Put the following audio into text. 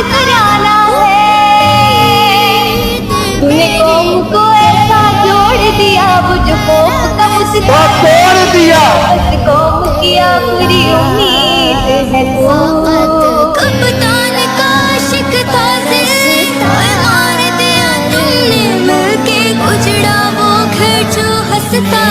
कराना है। तूने कौम को ऐसा जोड़ दिया, मुझको कब उसका तोड़ दिया। बस कौम की आखिरी उम्मीद है तू। कप्तान का आशिक था सिर्फ, मार दिया तुमने मिलके, उजड़ा वो घर जो हंसता